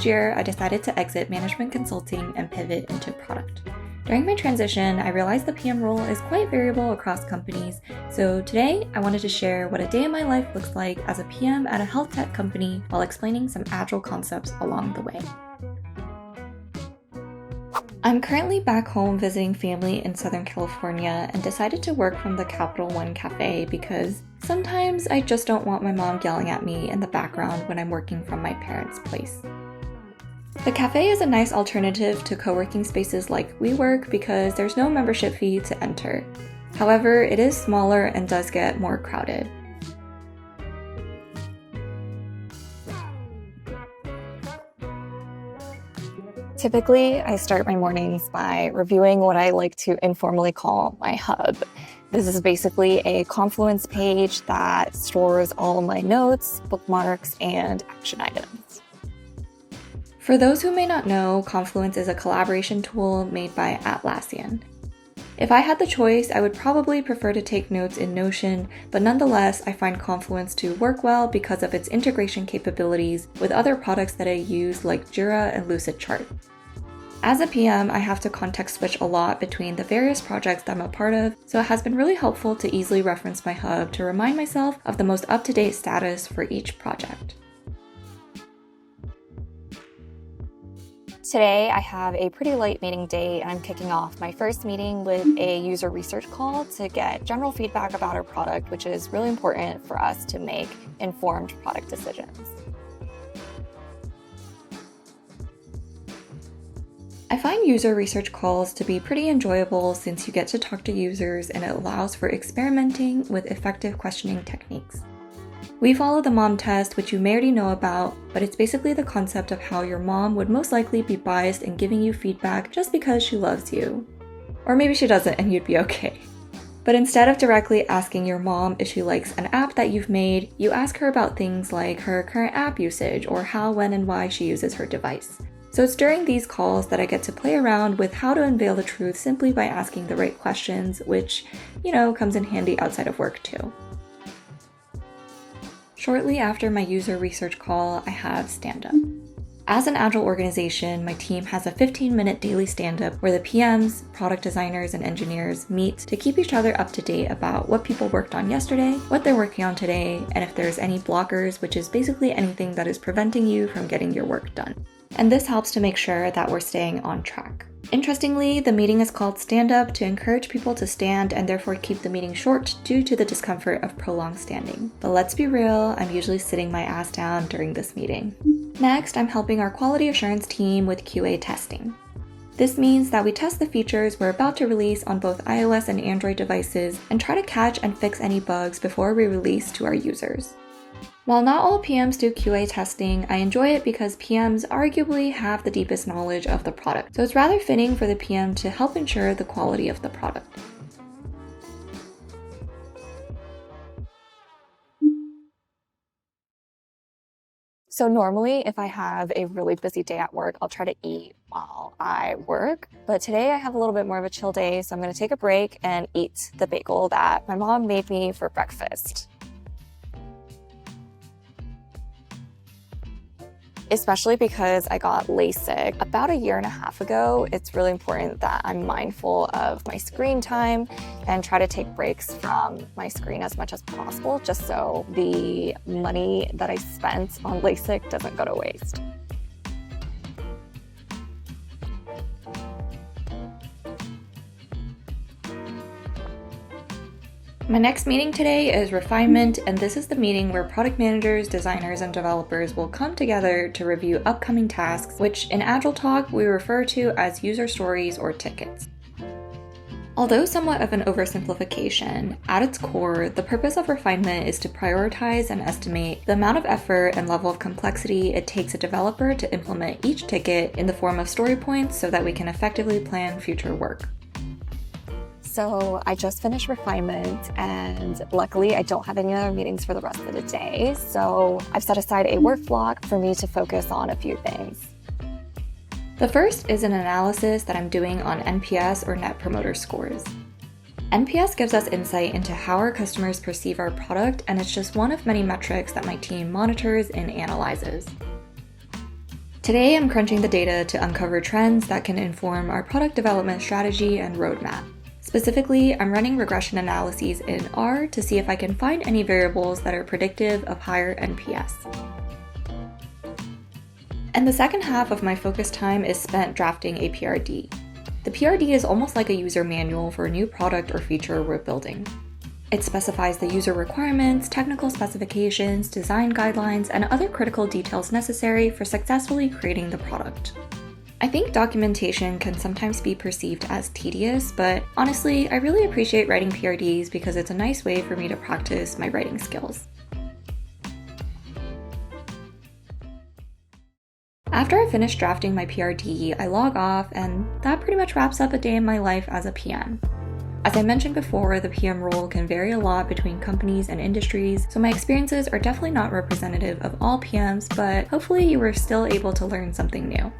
last year, I decided to exit management consulting and pivot into product. During my transition, I realized the PM role is quite variable across companies, so today I wanted to share what a day in my life looks like as a PM at a health tech company while explaining some Agile concepts along the way. I'm currently back home visiting family in Southern California and decided to work from the Capital One Cafe because sometimes I just don't want my mom yelling at me in the background when I'm working from my parents' place. The cafe is a nice alternative to co-working spaces like WeWork because there's no membership fee to enter. However, it is smaller and does get more crowded. Typically, I start my mornings by reviewing what I like to informally call my hub. This is basically a Confluence page that stores all my notes, bookmarks, and action items. For those who may not know, Confluence is a collaboration tool made by Atlassian. If I had the choice, I would probably prefer to take notes in Notion, but nonetheless, I find Confluence to work well because of its integration capabilities with other products that I use like Jira and Lucidchart. As a PM, I have to context switch a lot between the various projects that I'm a part of, so it has been really helpful to easily reference my hub to remind myself of the most up-to-date status for each project. Today, I have a pretty light meeting day, and I'm kicking off my first meeting with a user research call to get general feedback about our product, which is really important for us to make informed product decisions. I find user research calls to be pretty enjoyable since you get to talk to users and it allows for experimenting with effective questioning techniques. We follow the mom test, which you may already know about, but it's basically the concept of how your mom would most likely be biased in giving you feedback just because she loves you. Or maybe she doesn't and you'd be okay. But instead of directly asking your mom if she likes an app that you've made, you ask her about things like her current app usage or how, when, and why she uses her device. So it's during these calls that I get to play around with how to unveil the truth simply by asking the right questions, which, comes in handy outside of work too. Shortly after my user research call, I have Standup. As an Agile organization, my team has a 15-minute daily stand-up where the PMs, product designers, and engineers meet to keep each other up to date about what people worked on yesterday, what they're working on today, and if there's any blockers, which is basically anything that is preventing you from getting your work done. And this helps to make sure that we're staying on track. Interestingly, the meeting is called Standup to encourage people to stand and therefore keep the meeting short due to the discomfort of prolonged standing. But let's be real, I'm usually sitting my ass down during this meeting. Next, I'm helping our quality assurance team with QA testing. This means that we test the features we're about to release on both iOS and Android devices and try to catch and fix any bugs before we release to our users. While not all PMs do QA testing, I enjoy it because PMs arguably have the deepest knowledge of the product, so it's rather fitting for the PM to help ensure the quality of the product. So normally, if I have a really busy day at work, I'll try to eat while I work. But today I have a little bit more of a chill day, so I'm going to take a break and eat the bagel that my mom made me for breakfast. Especially because I got LASIK about a year and a half ago, it's really important that I'm mindful of my screen time and try to take breaks from my screen as much as possible, just so the money that I spent on LASIK doesn't go to waste. My next meeting today is Refinement, and this is the meeting where product managers, designers, and developers will come together to review upcoming tasks, which in Agile talk we refer to as user stories or tickets. Although somewhat of an oversimplification, at its core, the purpose of Refinement is to prioritize and estimate the amount of effort and level of complexity it takes a developer to implement each ticket in the form of story points so that we can effectively plan future work. So I just finished Refinement, and luckily I don't have any other meetings for the rest of the day, so I've set aside a work block for me to focus on a few things. The first is an analysis that I'm doing on NPS or Net Promoter Scores. NPS gives us insight into how our customers perceive our product, and it's just one of many metrics that my team monitors and analyzes. Today, I'm crunching the data to uncover trends that can inform our product development strategy and roadmap. Specifically, I'm running regression analyses in R to see if I can find any variables that are predictive of higher NPS. And the second half of my focus time is spent drafting a PRD. The PRD is almost like a user manual for a new product or feature we're building. It specifies the user requirements, technical specifications, design guidelines, and other critical details necessary for successfully creating the product. I think documentation can sometimes be perceived as tedious, but honestly, I really appreciate writing PRDs because it's a nice way for me to practice my writing skills. After I finish drafting my PRD, I log off, and that pretty much wraps up a day in my life as a PM. As I mentioned before, the PM role can vary a lot between companies and industries, so my experiences are definitely not representative of all PMs, but hopefully you were still able to learn something new.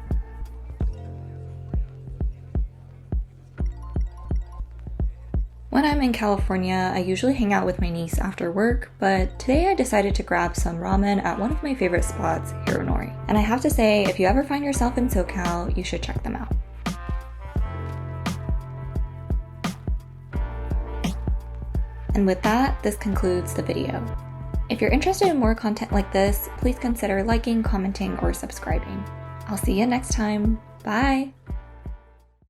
When I'm in California, I usually hang out with my niece after work, but today I decided to grab some ramen at one of my favorite spots, Hironori. And I have to say, if you ever find yourself in SoCal, you should check them out. And with that, this concludes the video. If you're interested in more content like this, please consider liking, commenting, or subscribing. I'll see you next time. Bye!